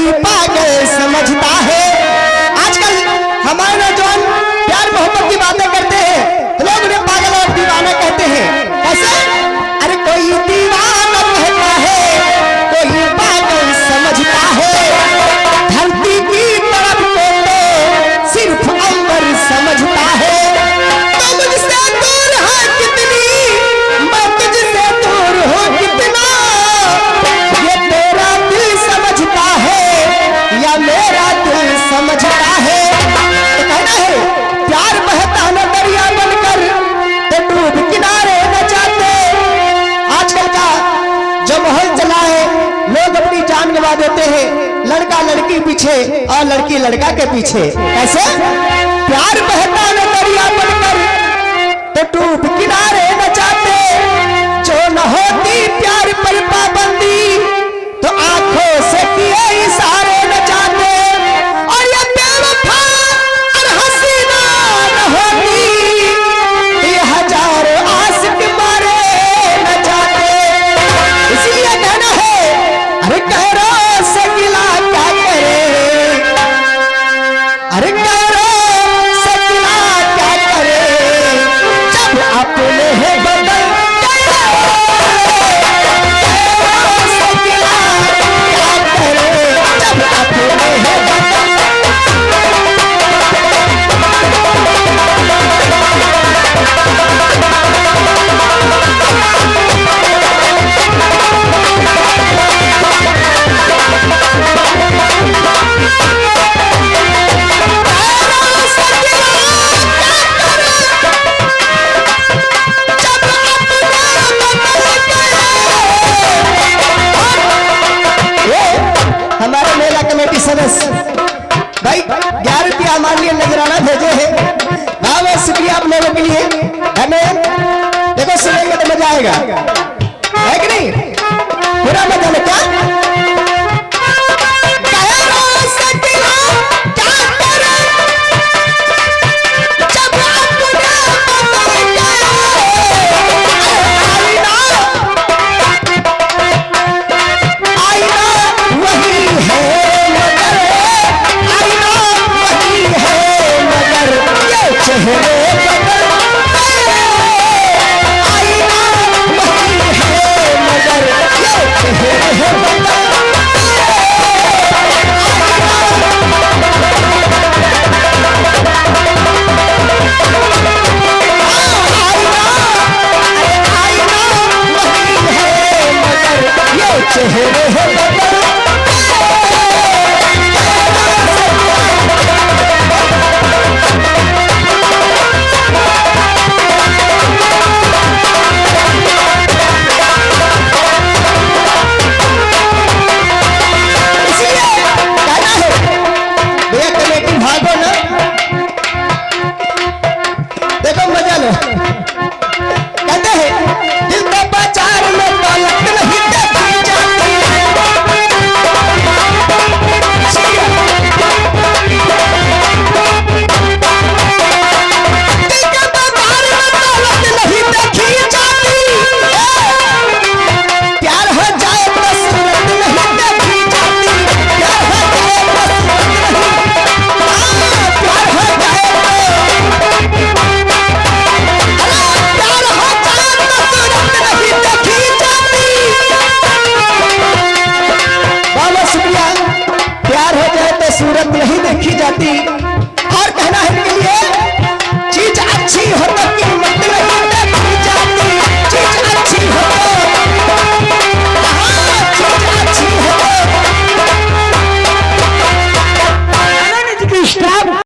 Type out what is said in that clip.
कोई पागल समझता है। आजकल हमारे नौजवान प्यार मोहब्बत की बातें करते हैं तो लोग उन्हें पागल और दीवाना कहते हैं। कैसे? अरे कोई दीवाना कहता है, कोई पागल समझता है। धरती की तरफ को तो सिर्फ अंबर समझता है। तो मुझसे दूर है कितनी, मैं तुझसे दूर हूँ कितना, ये तेरा दिल समझता है या मेरा दिल समझता है। तो कहना है प्यार बहता न दरिया बनकर तो डूब किनारे न जाते। आजकल का जो माहौल चला है, लोग अपनी जान गंवा देते हैं लड़का लड़की पीछे और लड़की लड़का के पीछे। कैसे? प्यार बहता न दरिया बनकर तो डूब किनारे न जाते। जो न होती प्यार पर पाबंदी तो आंखों से किए इशारे न जाते। और ये बेवफा और हसीना न होती तो ये हजारों आशिक मारे न जाते। इसलिए कहना है अरे गैरों से गिला क्या करे, अरे गैरों से गिला क्या करे, जब अपने है बदल गैरों से गिला क्या करे, जब अपने है बदल। हमारे मेला कमेटी सदस्य भाई 11 रुपया हमारे लिए नजराना भेजे हैं। बहुत बहुत शुक्रिया आप लोगों के लिए। हमें देखो सुनेंगे तो मजा आएगा।